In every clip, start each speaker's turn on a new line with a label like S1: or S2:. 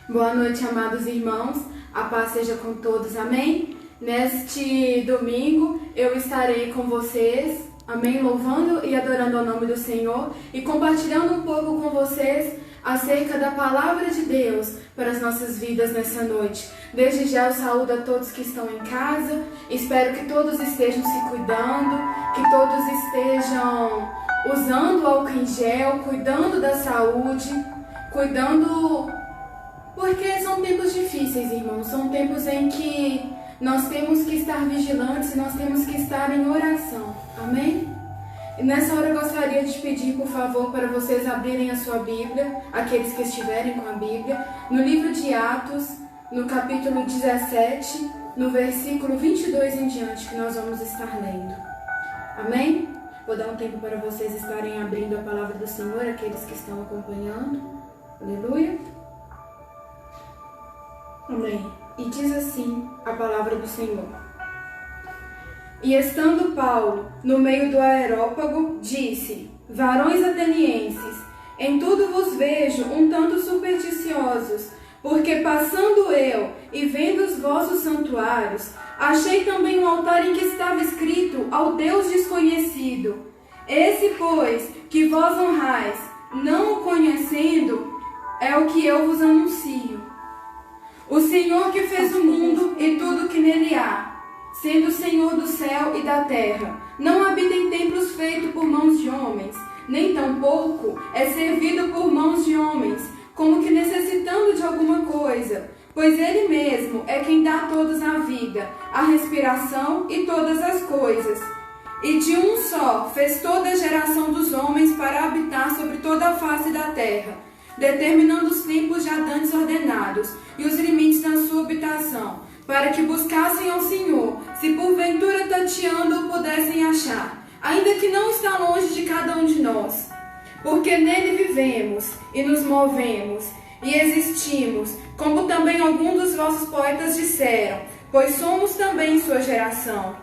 S1: Boa noite, amados irmãos. A paz seja com todos, amém? Neste domingo eu estarei com vocês, amém? Louvando e adorando ao nome do Senhor e compartilhando um pouco com vocês acerca da palavra de Deus para as nossas vidas nessa noite. Desde já eu saúdo a todos que estão em casa, espero que todos estejam se cuidando, que todos estejam usando álcool em gel, cuidando da saúde, porque são tempos difíceis, irmãos, são tempos em que nós temos que estar vigilantes e nós temos que estar em oração, amém? E nessa hora eu gostaria de pedir, por favor, para vocês abrirem a sua Bíblia, aqueles que estiverem com a Bíblia, no livro de Atos, no capítulo 17, no versículo 22 em diante, que nós vamos estar lendo, amém? Vou dar um tempo para vocês estarem abrindo a palavra do Senhor, aqueles que estão acompanhando, aleluia. Amém. E diz assim a palavra do Senhor. E estando Paulo no meio do aerópago, disse: Varões atenienses, em tudo vos vejo um tanto supersticiosos, porque passando eu e vendo os vossos santuários, achei também um altar em que estava escrito ao Deus desconhecido. Esse, pois, que vós honrais, não o conhecendo, é o que eu vos anuncio. O Senhor que fez o mundo e tudo que nele há, sendo o Senhor do céu e da terra, não habita em templos feitos por mãos de homens, nem tampouco é servido por mãos de homens, como que necessitando de alguma coisa, pois Ele mesmo é quem dá a todos a vida, a respiração e todas as coisas. E de um só fez toda a geração dos homens para habitar sobre toda a face da terra, determinando os tempos já dantes ordenados e os limites da sua habitação, para que buscassem ao Senhor, se porventura tateando o pudessem achar, ainda que não está longe de cada um de nós. Porque nele vivemos e nos movemos e existimos, como também alguns dos vossos poetas disseram, pois somos também sua geração.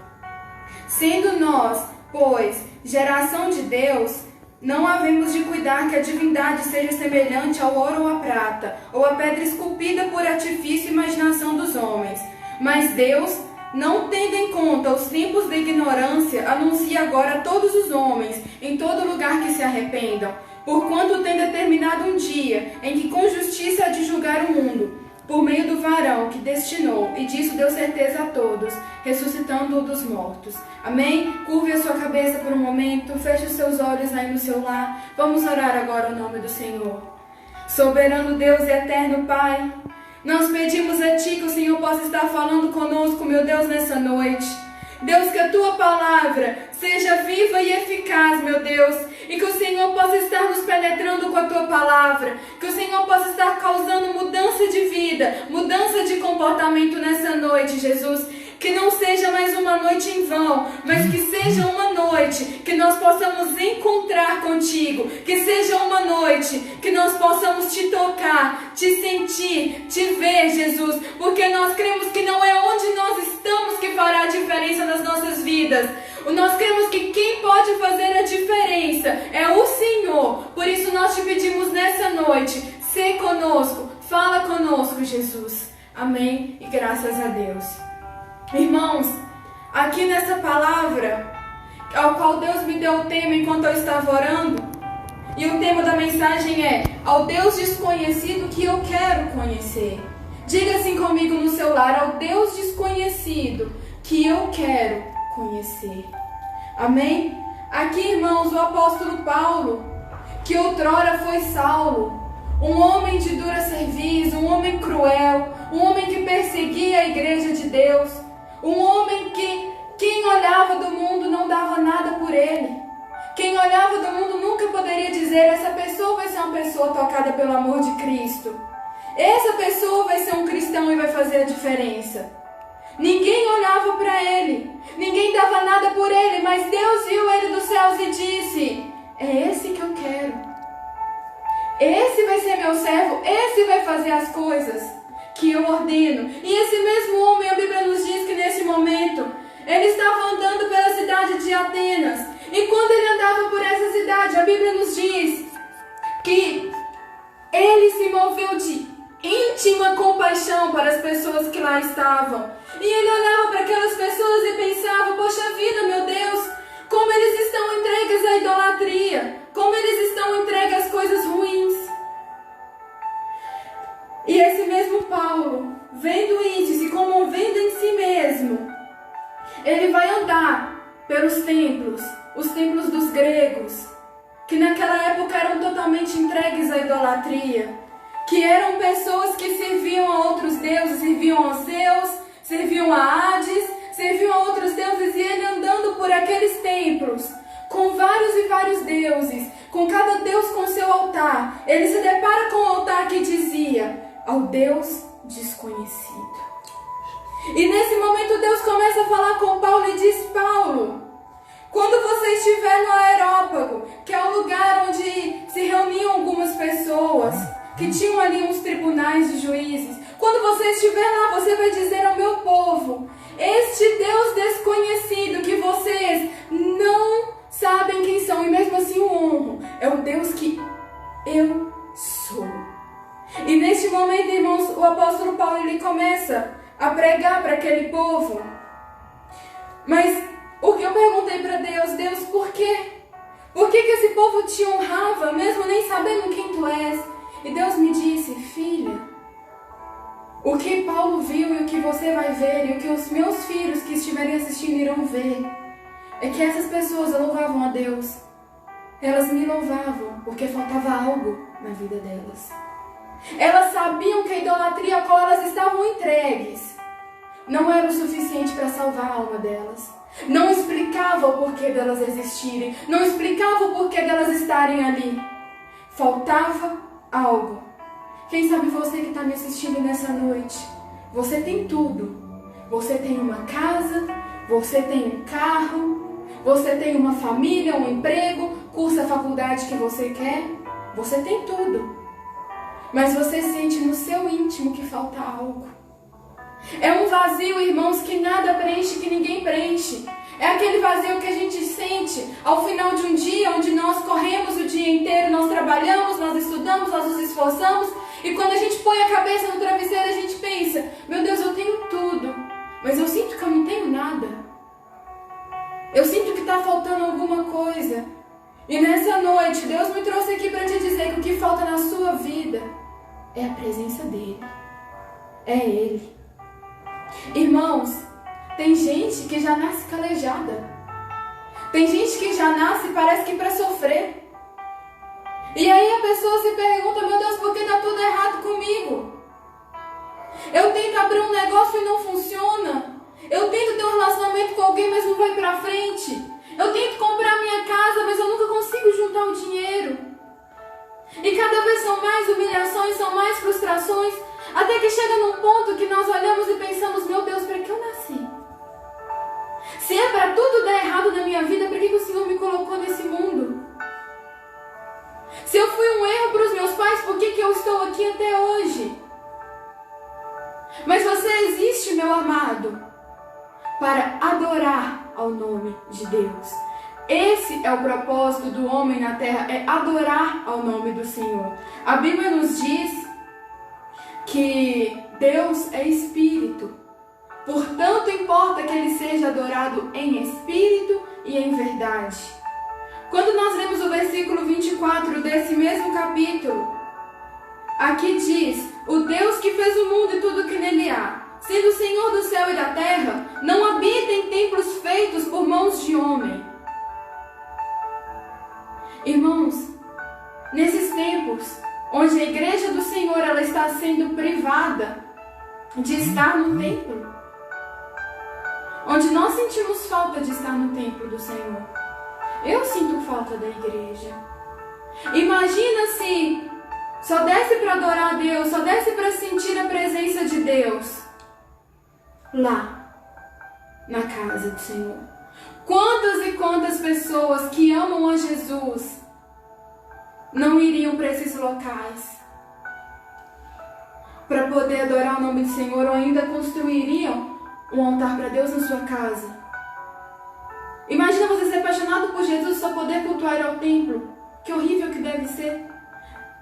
S1: Sendo nós, pois, geração de Deus, não havemos de cuidar que a divindade seja semelhante ao ouro ou à prata, ou à pedra esculpida por artifício e imaginação dos homens. Mas Deus, não tendo em conta os tempos da ignorância, anuncia agora a todos os homens, em todo lugar, que se arrependam, porquanto tem determinado um dia em que com justiça há de julgar o mundo, por meio do varão que destinou, e disso deu certeza a todos, ressuscitando-o dos mortos. Amém? Curve a sua cabeça por um momento, feche os seus olhos aí no seu lar. Vamos orar agora o nome do Senhor. Soberano Deus e eterno Pai, nós pedimos a Ti que o Senhor possa estar falando conosco, meu Deus, nessa noite. Deus, que a Tua palavra seja viva e eficaz, meu Deus, e que o Senhor possa estar nos penetrando com a Tua palavra, que o Senhor possa estar causando mudança de vida, mudança de comportamento nessa noite, Jesus. Que não seja mais uma noite em vão, mas que seja uma noite que nós possamos encontrar contigo, que seja uma noite que nós possamos te tocar, te sentir, te ver, Jesus, porque nós cremos que não é onde nós estamos que fará a diferença nas nossas vidas. Nós cremos que quem pode fazer a diferença é o Senhor. Por isso nós te pedimos nessa noite, sê conosco, fala conosco, Jesus. Amém e graças a Deus. Irmãos, aqui nessa palavra, ao qual Deus me deu o tema enquanto eu estava orando, e o tema da mensagem é: ao Deus desconhecido que eu quero conhecer. Diga assim comigo no seu lar: ao Deus desconhecido que eu quero conhecer. Amém? Aqui, irmãos, o apóstolo Paulo, que outrora foi Saulo, um homem de dura cerviz, um homem cruel, um homem que perseguia a igreja de Deus, um homem que quem olhava do mundo não dava nada por ele. Quem olhava do mundo nunca poderia dizer: essa pessoa vai ser uma pessoa tocada pelo amor de Cristo. Essa pessoa vai ser um cristão e vai fazer a diferença. Ninguém olhava para ele, ninguém dava nada por ele, mas Deus viu ele dos céus e disse: é esse que eu quero. Esse vai ser meu servo, esse vai fazer as coisas que eu ordeno. E esse mesmo homem, a Bíblia nos diz que nesse momento, ele estava andando pela cidade de Atenas. E quando ele andava por essa cidade, a Bíblia nos diz que ele se moveu de íntima compaixão para as pessoas que lá estavam. E ele olhava para aquelas pessoas e pensava: poxa vida, meu Deus, como eles estão entregues à idolatria, como eles estão entregues às coisas ruins. E esse mesmo Paulo, vendo isso e se comovendo em si mesmo, ele vai andar pelos templos, os templos dos gregos, que naquela época eram totalmente entregues à idolatria, que eram pessoas que serviam a outros deuses, serviam a Zeus, serviam a Hades, serviam a outros deuses, e ele andando por aqueles templos, com vários e vários deuses, com cada deus com seu altar, ele se depara com um altar que dizia: ao Deus desconhecido. E nesse momento Deus começa a falar com Paulo e diz: Paulo, quando você estiver no Areópago, que é o lugar onde se reuniam algumas pessoas, que tinham ali uns tribunais de juízes, quando você estiver lá, você vai dizer ao meu povo: este Deus desconhecido que vocês não sabem quem são e mesmo assim o honram, é o Deus que eu sou. E neste momento, irmãos, o apóstolo Paulo ele começa a pregar para aquele povo. Mas o que eu perguntei para Deus: Deus, por quê? Por que esse povo te honrava, mesmo nem sabendo quem tu és? E Deus me disse: filha, o que Paulo viu e o que você vai ver e o que os meus filhos que estiverem assistindo irão ver, é que essas pessoas louvavam a Deus. Elas me louvavam porque faltava algo na vida delas. Elas sabiam que a idolatria a qual elas estavam entregues não era o suficiente para salvar a alma delas. Não explicava o porquê delas existirem. Não explicava o porquê delas estarem ali. Faltava algo. Quem sabe você que está me assistindo nessa noite, você tem tudo. Você tem uma casa, você tem um carro, você tem uma família, um emprego, cursa a faculdade que você quer. Você tem tudo. Mas você sente no seu íntimo que falta algo. É um vazio, irmãos, que nada preenche, que ninguém preenche. É aquele vazio que a gente sente ao final de um dia, onde nós corremos o dia inteiro, nós trabalhamos, nós estudamos, nós nos esforçamos, e quando a gente põe a cabeça no travesseiro, a gente pensa: meu Deus, eu tenho tudo, mas eu sinto que eu não tenho nada. Eu sinto que está faltando alguma coisa. E nessa noite, Deus me trouxe aqui para te dizer que o que falta na sua vida é a presença dEle. É Ele. Irmãos, tem gente que já nasce calejada. Tem gente que já nasce, parece que para sofrer. E aí a pessoa se pergunta: meu Deus, por que está tudo errado comigo? Eu tento abrir um negócio e não funciona. Eu tento ter um relacionamento com alguém, mas não vai para frente. Eu tento comprar minha casa, mas eu nunca consigo juntar o dinheiro. E cada vez são mais humilhações, são mais frustrações, até que chega num ponto que nós olhamos e pensamos: meu Deus, para que eu nasci? Se é para tudo dar errado na minha vida, para que o Senhor me colocou nesse mundo? Se eu fui um erro para os meus pais, por que eu estou aqui até hoje? Mas você existe, meu amado, para adorar ao nome de Deus. Esse é o propósito do homem na terra, é adorar ao nome do Senhor. A Bíblia nos diz que Deus é Espírito. Portanto, importa que Ele seja adorado em Espírito e em verdade. Quando nós lemos o versículo 24 desse mesmo capítulo, aqui diz: o Deus que fez o mundo e tudo que nele há, sendo o Senhor do céu e da terra, não habita em templos feitos por mãos de homem. Irmãos, nesses tempos, onde a igreja do Senhor ela está sendo privada de estar no templo, onde nós sentimos falta de estar no templo do Senhor. Eu sinto falta da igreja. Imagina se só desse para adorar a Deus, só desse para sentir a presença de Deus lá, na casa do Senhor. Quantas e quantas pessoas que amam a Jesus não iriam para esses locais para poder adorar o nome do Senhor, ou ainda construiriam um altar para Deus na sua casa? Imagina você ser apaixonado por Jesus e só poder cultuar ao templo. Que horrível que deve ser.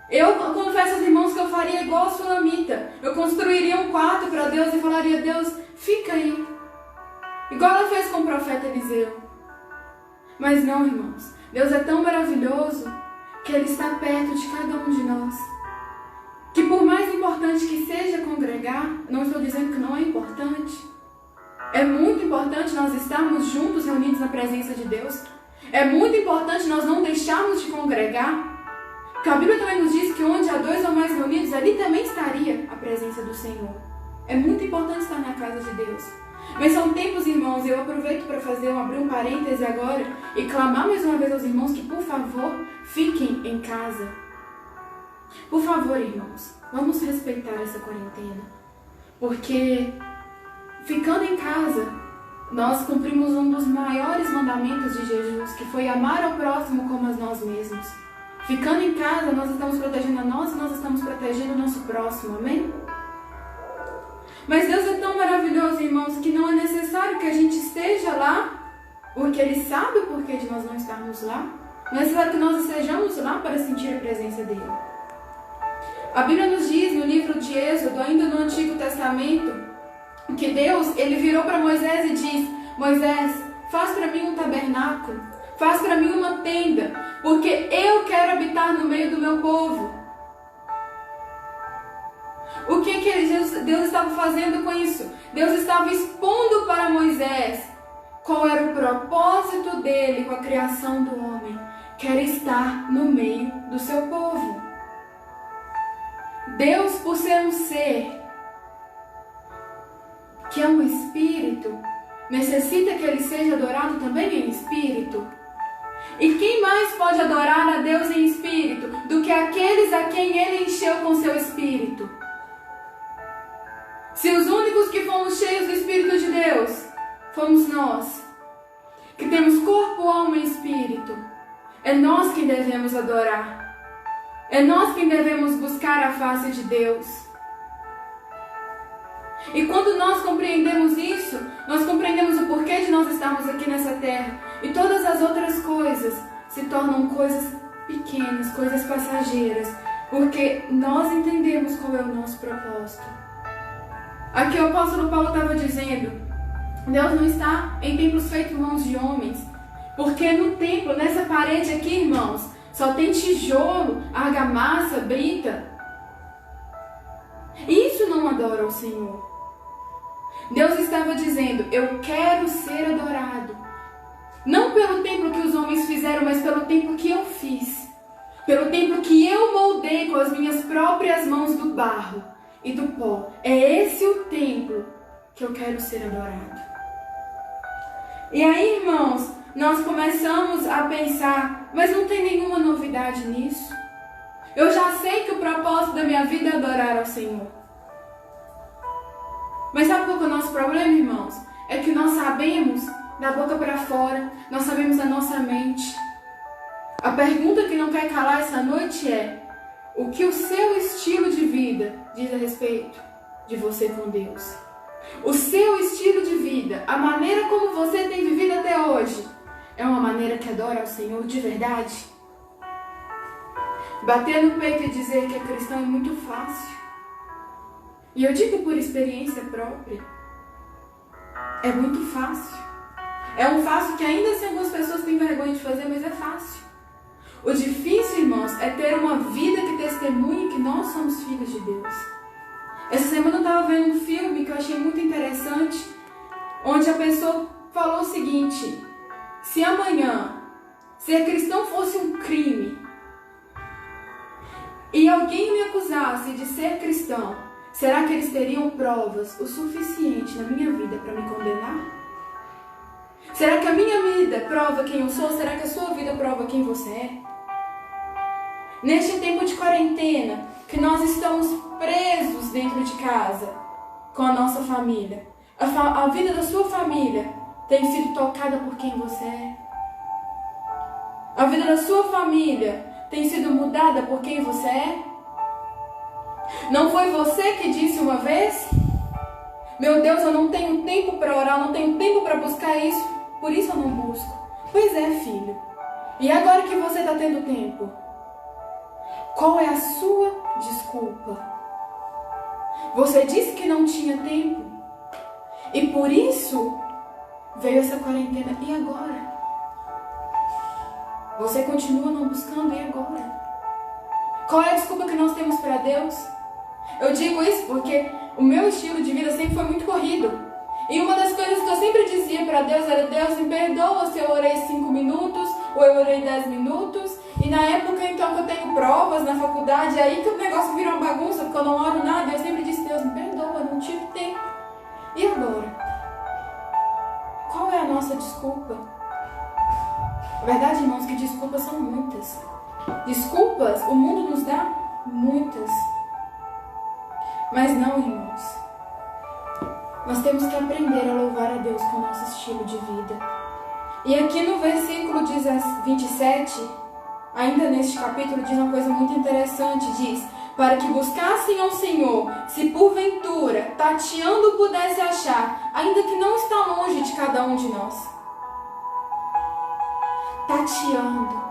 S1: Eu confesso aos irmãos que eu faria igual a Sulamita. Eu construiria um quarto para Deus e falaria: Deus, fica aí. Igual ela fez com o profeta Eliseu. Mas não, irmãos. Deus é tão maravilhoso que Ele está perto de cada um de nós. Que por mais importante que seja congregar, não estou dizendo que não é importante. É muito importante nós estarmos juntos, reunidos na presença de Deus. É muito importante nós não deixarmos de congregar. Porque a Bíblia também nos diz que onde há 2 ou mais reunidos, ali também estaria a presença do Senhor. É muito importante estar na casa de Deus. Mas são tempos, irmãos, e eu aproveito para abrir um parêntese agora e clamar mais uma vez aos irmãos que, por favor, fiquem em casa. Por favor, irmãos, vamos respeitar essa quarentena. Porque, ficando em casa, nós cumprimos um dos maiores mandamentos de Jesus, que foi amar ao próximo como a nós mesmos. Ficando em casa, nós estamos protegendo a nós e nós estamos protegendo o nosso próximo, amém? Mas Deus é tão maravilhoso, irmãos, que não é necessário que a gente esteja lá, porque Ele sabe o porquê de nós não estarmos lá. Não é necessário que nós estejamos lá para sentir a presença dEle. A Bíblia nos diz, no livro de Êxodo, ainda no Antigo Testamento, que Deus, Ele virou para Moisés e diz: Moisés, faz para mim um tabernáculo, faz para mim uma tenda, porque eu quero habitar no meio do meu povo. O que Deus estava fazendo com isso? Deus estava expondo para Moisés qual era o propósito dele com a criação do homem, que era estar no meio do seu povo. Deus, por ser um ser que é um espírito, necessita que ele seja adorado também em espírito. E quem mais pode adorar a Deus em espírito do que aqueles a quem ele encheu com seu espírito? Se os únicos que fomos cheios do Espírito de Deus fomos nós, que temos corpo, alma e espírito, é nós quem devemos adorar. É nós quem devemos buscar a face de Deus. E quando nós compreendemos isso, nós compreendemos o porquê de nós estarmos aqui nessa terra. E todas as outras coisas se tornam coisas pequenas, coisas passageiras, porque nós entendemos qual é o nosso propósito. Aqui o apóstolo Paulo estava dizendo: Deus não está em templos feitos por mãos de homens. Porque no templo, nessa parede aqui, irmãos, só tem tijolo, argamassa, brita. Isso não adora ao Senhor. Deus estava dizendo: eu quero ser adorado. Não pelo templo que os homens fizeram, mas pelo templo que eu fiz. Pelo templo que eu moldei com as minhas próprias mãos do barro e do pó. É esse o templo que eu quero ser adorado. E aí, irmãos, nós começamos a pensar: mas não tem nenhuma novidade nisso. Eu já sei que o propósito da minha vida é adorar ao Senhor. Mas sabe qual é o nosso problema, irmãos? É que nós sabemos da boca para fora, nós sabemos da nossa mente. A pergunta que não quer calar essa noite é: o que o seu estilo de vida diz a respeito de você com Deus? O seu estilo de vida, a maneira como você tem vivido até hoje, é uma maneira que adora ao Senhor de verdade? Bater no peito e dizer que é cristão é muito fácil. E eu digo por experiência própria. É muito fácil. É um fácil que ainda assim algumas pessoas têm vergonha de fazer, mas é fácil. O difícil, irmãos, é ter uma vida que testemunhe que nós somos filhos de Deus. Essa semana eu estava vendo um filme que eu achei muito interessante, onde a pessoa falou o seguinte: se amanhã ser cristão fosse um crime e alguém me acusasse de ser cristão, será que eles teriam provas o suficiente na minha vida para me condenar? Será que a minha vida prova quem eu sou? Será que a sua vida prova quem você é? Neste tempo de quarentena, que nós estamos presos dentro de casa, com a nossa família, a vida da sua família tem sido tocada por quem você é? A vida da sua família tem sido mudada por quem você é? Não foi você que disse uma vez: meu Deus, eu não tenho tempo para orar, eu não tenho tempo para buscar isso, por isso eu não busco. Pois é, filho. E agora que você está tendo tempo, qual é a sua desculpa? Você disse que não tinha tempo. E por isso veio essa quarentena. E agora? Você continua não buscando, e agora? Qual é a desculpa que nós temos para Deus? Eu digo isso porque o meu estilo de vida sempre foi muito corrido. E uma das coisas que eu sempre dizia para Deus era: Deus, me perdoa se eu orei 5 minutos ou eu orei 10 minutos. E na época então que eu tenho provas na faculdade, aí que o negócio virou uma bagunça, porque eu não oro nada. Eu sempre disse: Deus, me perdoa, eu não tive tempo. E agora? Qual é a nossa desculpa? A verdade, irmãos, que desculpas são muitas. Desculpas, o mundo nos dá muitas. Mas não, irmãos. Nós temos que aprender a louvar a Deus com o nosso estilo de vida. E aqui no versículo 27, ainda neste capítulo, diz uma coisa muito interessante. Diz: para que buscassem ao Senhor, se porventura, tateando, pudesse achar, ainda que não está longe de cada um de nós. Tateando.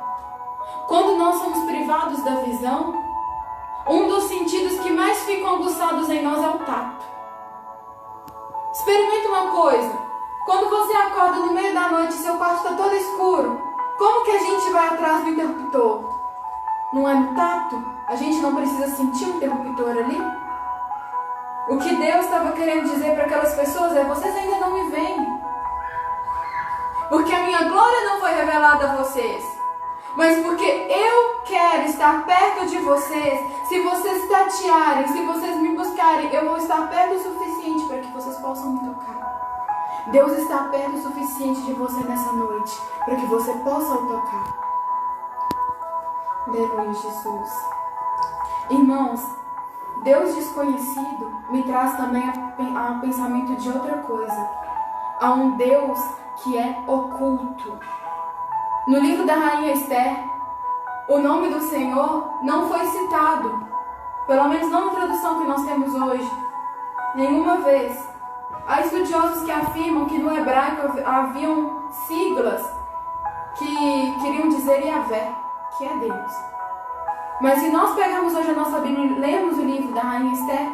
S1: Quando nós somos privados da visão, um dos sentidos que mais ficam aguçados em nós é o tato. Experimenta uma coisa. Quando você acorda no meio da noite e seu quarto está todo escuro, como que a gente vai atrás do interruptor? Não é no tato? A gente não precisa sentir o interruptor ali? O que Deus estava querendo dizer para aquelas pessoas é: vocês ainda não me veem. Porque a minha glória não foi revelada a vocês. Mas porque eu quero estar perto de vocês. Se vocês tatearem, se vocês me buscarem, eu vou estar perto o suficiente para que vocês possam me tocar. Deus está perto o suficiente de você nessa noite para que você possa o tocar. Aleluia, Jesus. Irmãos, Deus desconhecido me traz também a pensamento de outra coisa. Há um Deus que é oculto. No livro da Rainha Esther, o nome do Senhor não foi citado, pelo menos não na tradução que nós temos hoje, nenhuma vez. Há estudiosos que afirmam que no hebraico haviam siglas que queriam dizer Yahvé, que é Deus. Mas se nós pegarmos hoje a nossa Bíblia e lermos o livro da Rainha Esther,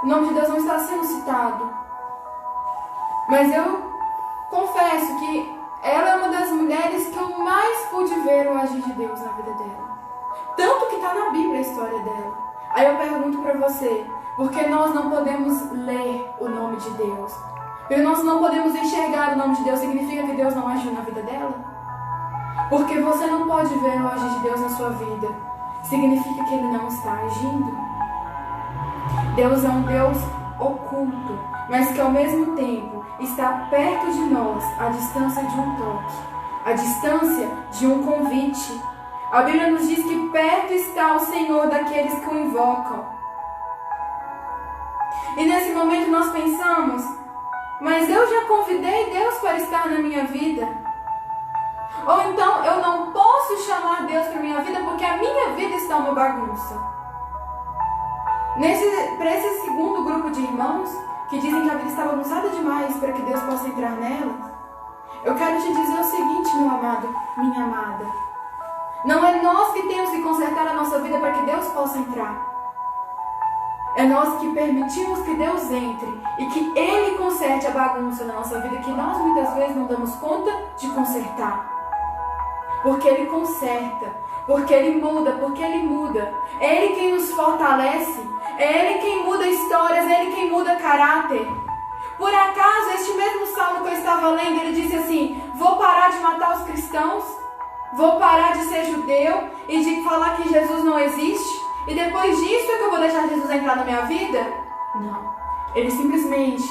S1: o nome de Deus não está sendo citado. Mas eu confesso que ela é uma das mulheres que eu mais pude ver o agir de Deus na vida dela. Tanto que está na Bíblia a história dela. Aí eu pergunto para você: por que nós não podemos ler o nome de Deus? Porque nós não podemos enxergar o nome de Deus, significa que Deus não agiu na vida dela? Porque você não pode ver o agir de Deus na sua vida, significa que Ele não está agindo? Deus é um Deus oculto, mas que ao mesmo tempo está perto de nós, à distância de um toque, à distância de um convite. A Bíblia nos diz que perto está o Senhor daqueles que o invocam. E nesse momento nós pensamos: mas eu já convidei Deus para estar na minha vida. Ou então eu não posso chamar Deus para a minha vida porque a minha vida está uma bagunça. Para esse segundo grupo de irmãos que dizem que a vida está bagunçada demais para que Deus possa entrar nela, eu quero te dizer o seguinte, meu amado, minha amada: não é nós que temos que consertar a nossa vida para que Deus possa entrar. É nós que permitimos que Deus entre e que Ele conserte a bagunça na nossa vida que nós muitas vezes não damos conta de consertar. Porque Ele conserta, porque Ele muda. É Ele quem nos fortalece, é Ele quem muda histórias, é Ele quem muda caráter. Por acaso, este mesmo salmo que eu estava lendo, ele disse assim: vou parar de matar os cristãos, vou parar de ser judeu e de falar que Jesus não existe, e depois disso é que eu vou deixar Jesus entrar na minha vida? Não. Ele simplesmente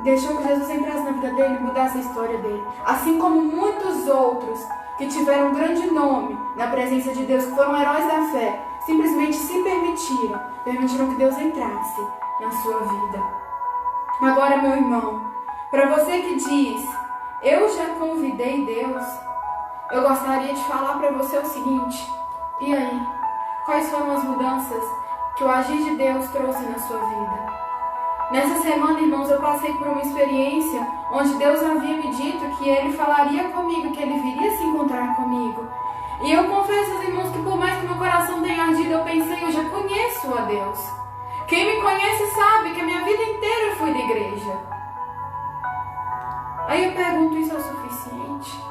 S1: deixou que Jesus entrasse na vida dele e mudasse a história dele. Assim como muitos outros que tiveram um grande nome na presença de Deus, que foram heróis da fé, simplesmente se permitiram que Deus entrasse na sua vida. Agora, meu irmão, para você que diz: eu já convidei Deus, eu gostaria de falar para você o seguinte: e aí? Quais foram as mudanças que o agir de Deus trouxe na sua vida? Nessa semana, irmãos, eu passei por uma experiência onde Deus havia me dito que Ele falaria comigo, que Ele viria se encontrar comigo. E eu confesso aos irmãos que por mais que meu coração tenha ardido, eu pensei: eu já conheço a Deus. Quem me conhece sabe que a minha vida inteira eu fui da igreja. Aí eu pergunto, isso é o suficiente?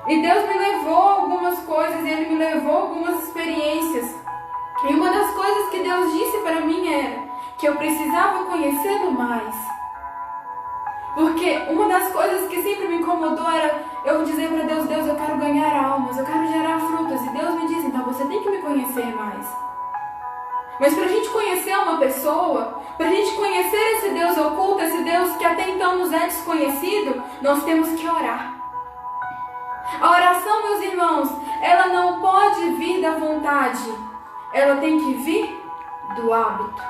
S1: E Deus me levou a algumas coisas, e Ele me levou a algumas experiências. E uma das coisas que Deus disse para mim era que eu precisava conhecê-lo mais. Porque uma das coisas que sempre me incomodou era eu dizer para Deus, Deus, eu quero ganhar almas, eu quero gerar frutos. E Deus me diz, então você tem que me conhecer mais. Mas para a gente conhecer uma pessoa, para a gente conhecer esse Deus oculto, esse Deus que até então nos é desconhecido, nós temos que orar. A oração, meus irmãos, ela não pode vir da vontade, ela tem que vir do hábito.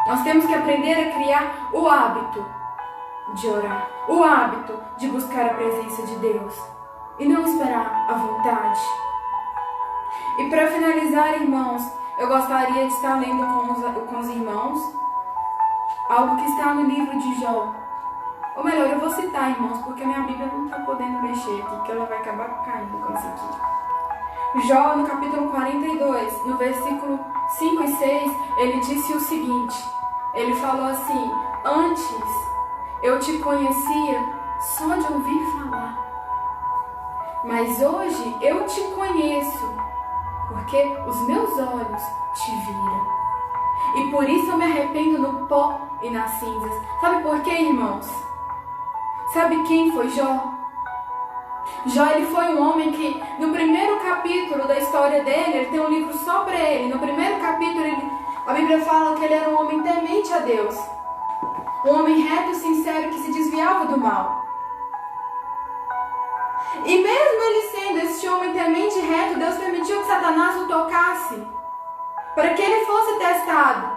S1: Nós temos que aprender a criar o hábito de orar, o hábito de buscar a presença de Deus e não esperar a vontade. E para finalizar, irmãos, eu gostaria de estar lendo com os irmãos algo que está no livro de Jó. Ou melhor, eu vou citar, irmãos, porque a minha Bíblia não está podendo mexer aqui, que ela vai acabar caindo com isso aqui. Jó, no capítulo 42, no versículo 5 e 6, ele disse o seguinte, ele falou assim, antes eu te conhecia só de ouvir falar, mas hoje eu te conheço, porque os meus olhos te viram. E por isso eu me arrependo no pó e nas cinzas. Sabe por quê, irmãos? Sabe quem foi Jó? Jó, ele foi um homem que, no primeiro capítulo da história dele, ele tem um livro só para ele. No primeiro capítulo, a Bíblia fala que ele era um homem temente a Deus. Um homem reto e sincero que se desviava do mal. E mesmo ele sendo esse homem temente e reto, Deus permitiu que Satanás o tocasse, para que ele fosse testado.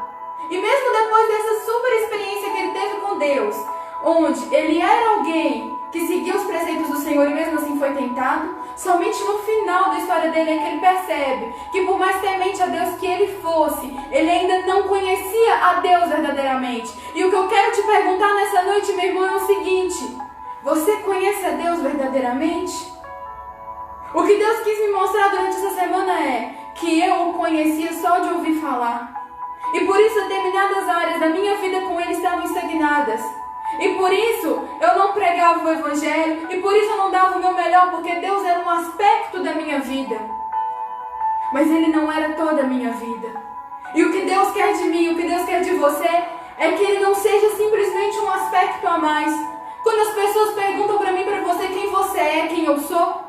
S1: E mesmo depois dessa super experiência que ele teve com Deus, onde ele era alguém que seguia os preceitos do Senhor e mesmo assim foi tentado, somente no final da história dele é que ele percebe que por mais temente a Deus que ele fosse, ele ainda não conhecia a Deus verdadeiramente. E o que eu quero te perguntar nessa noite, meu irmão, é o seguinte: você conhece a Deus verdadeiramente? O que Deus quis me mostrar durante essa semana é que eu o conhecia só de ouvir falar. E por isso determinadas áreas da minha vida com Ele estavam estagnadas. E por isso eu não pregava o Evangelho. E por isso eu não dava o meu melhor, porque Deus era um aspecto da minha vida. Mas Ele não era toda a minha vida. E o que Deus quer de mim, o que Deus quer de você, é que Ele não seja simplesmente um aspecto a mais. Quando as pessoas perguntam para mim, para você, quem você é, quem eu sou,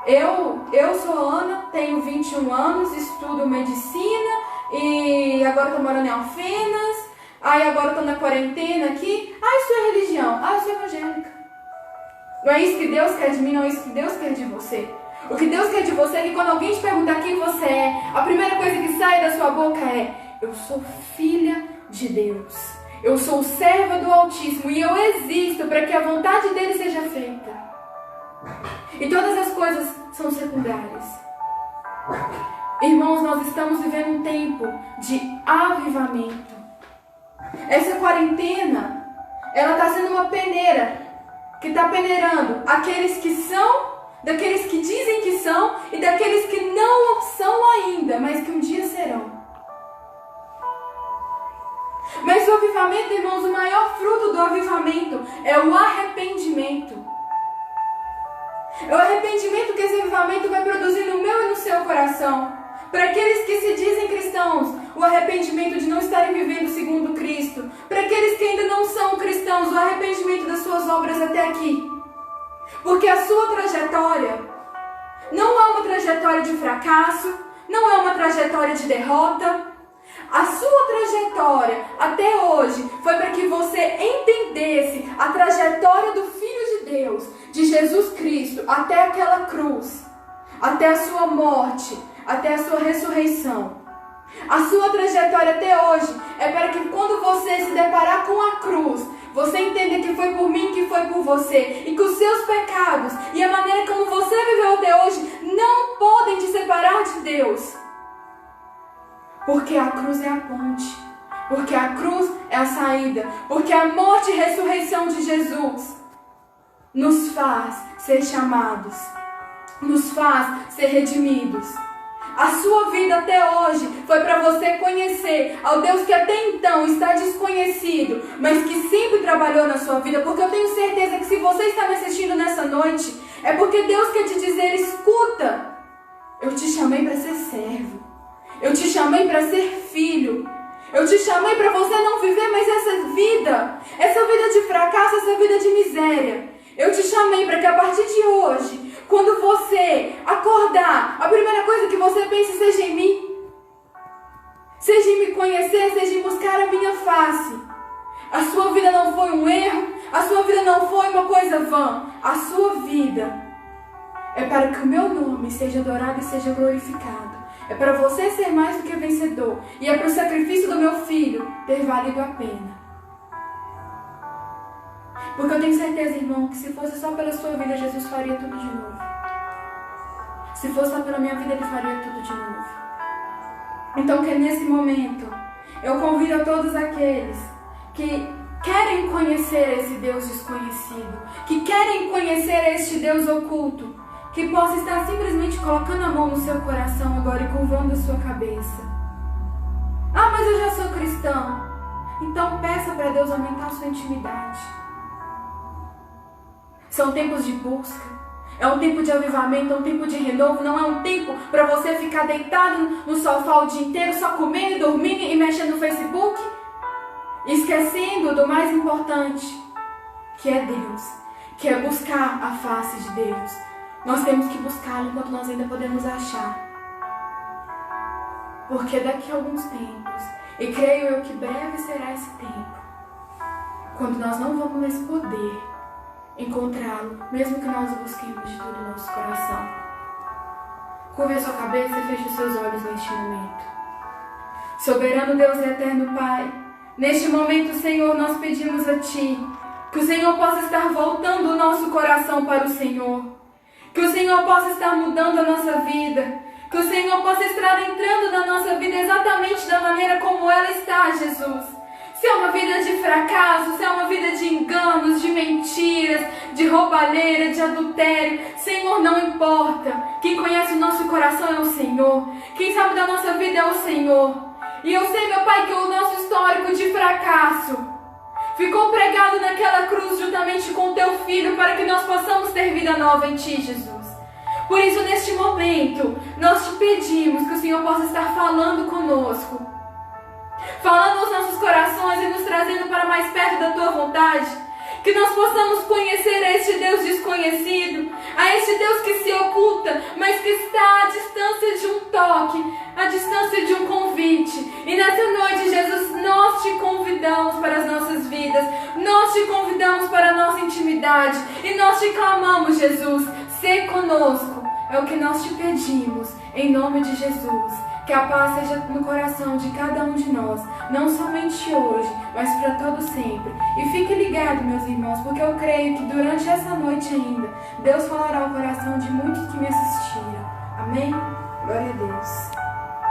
S1: eu sou Ana, tenho 21 anos, estudo medicina e agora estou morando em Alfenas, aí agora estou na quarentena aqui, isso é religião, eu sou evangélica. Não é isso que Deus quer de mim, não é isso que Deus quer de você. O que Deus quer de você é que quando alguém te perguntar quem você é, a primeira coisa que sai da sua boca é: eu sou filha de Deus. Eu sou serva do Altíssimo e eu existo para que a vontade dele seja feita. E todas as coisas são secundárias. Irmãos, nós estamos vivendo um tempo de avivamento. Essa quarentena, ela está sendo uma peneira que está peneirando aqueles que são, daqueles que dizem que são e daqueles que não são ainda, mas que um dia serão. Mas o avivamento, irmãos, o maior fruto do avivamento é o arrependimento. É o arrependimento que esse avivamento vai produzir no meu e no seu coração. Para aqueles que se dizem cristãos, o arrependimento de não estarem vivendo segundo Cristo. Para aqueles que ainda não são cristãos, o arrependimento das suas obras até aqui. Porque a sua trajetória não é uma trajetória de fracasso, não é uma trajetória de derrota. A sua trajetória até hoje foi para que você entendesse a trajetória do Filho de Deus, de Jesus Cristo, até aquela cruz, até a sua morte, até a sua ressurreição. A sua trajetória até hoje é para que quando você se deparar com a cruz, você entenda que foi por mim, que foi por você, e que os seus pecados e a maneira como você viveu até hoje não podem te separar de Deus. Porque a cruz é a ponte, porque a cruz é a saída, porque a morte e ressurreição de Jesus nos faz ser chamados, nos faz ser redimidos. A sua vida até hoje foi para você conhecer ao Deus que até então está desconhecido, mas que sempre trabalhou na sua vida, porque eu tenho certeza que se você está me assistindo nessa noite, é porque Deus quer te dizer: escuta, eu te chamei para ser servo, eu te chamei para ser filho, eu te chamei para você não viver mais essa vida de fracasso, essa vida de miséria. Eu te chamei para que a partir de hoje, quando você acordar, a primeira coisa que você pense seja em mim. Seja em me conhecer, seja em buscar a minha face. A sua vida não foi um erro, a sua vida não foi uma coisa vã. A sua vida é para que o meu nome seja adorado e seja glorificado. É para você ser mais do que vencedor. E é para o sacrifício do meu filho ter valido a pena. Porque eu tenho certeza, irmão, que se fosse só pela sua vida, Jesus faria tudo de novo. Se fosse só pela minha vida, Ele faria tudo de novo. Então, que nesse momento, eu convido a todos aqueles que querem conhecer esse Deus desconhecido, que querem conhecer este Deus oculto, que possa estar simplesmente colocando a mão no seu coração agora e curvando a sua cabeça. Ah, mas eu já sou cristão. Então, peça para Deus aumentar a sua intimidade. São tempos de busca, é um tempo de avivamento, é um tempo de renovo, não é um tempo para você ficar deitado no sofá o dia inteiro, só comendo, dormindo e mexendo no Facebook, esquecendo do mais importante, que é Deus, que é buscar a face de Deus. Nós temos que buscá-lo enquanto nós ainda podemos achar, porque daqui a alguns tempos, e creio eu que breve será esse tempo, quando nós não vamos mais poder encontrá-lo, mesmo que nós o busquemos de todo o nosso coração. Curve a sua cabeça e feche os seus olhos neste momento. Soberano Deus e eterno Pai, neste momento, Senhor, nós pedimos a Ti que o Senhor possa estar voltando o nosso coração para o Senhor, que o Senhor possa estar mudando a nossa vida, que o Senhor possa estar entrando na nossa vida exatamente da maneira como ela está, Jesus. Se é uma vida de fracasso, se é uma vida de enganos, de mentiras, de roubalheira, de adultério, Senhor, não importa. Quem conhece o nosso coração é o Senhor. Quem sabe da nossa vida é o Senhor. E eu sei, meu Pai, que o nosso histórico de fracasso ficou pregado naquela cruz juntamente com o Teu Filho para que nós possamos ter vida nova em Ti, Jesus. Por isso, neste momento, nós Te pedimos que o Senhor possa estar falando conosco, falando aos nossos corações e nos trazendo para mais perto da Tua vontade, que nós possamos conhecer a este Deus desconhecido, a este Deus que se oculta, mas que está à distância de um toque, à distância de um convite. E nessa noite, Jesus, nós Te convidamos para as nossas vidas, nós Te convidamos para a nossa intimidade, e nós Te clamamos, Jesus, sê conosco, é o que nós Te pedimos, em nome de Jesus. Que a paz seja no coração de cada um de nós, não somente hoje, mas para todo sempre. E fique ligado, meus irmãos, porque eu creio que durante essa noite ainda, Deus falará ao coração de muitos que me assistiram. Amém? Glória a Deus.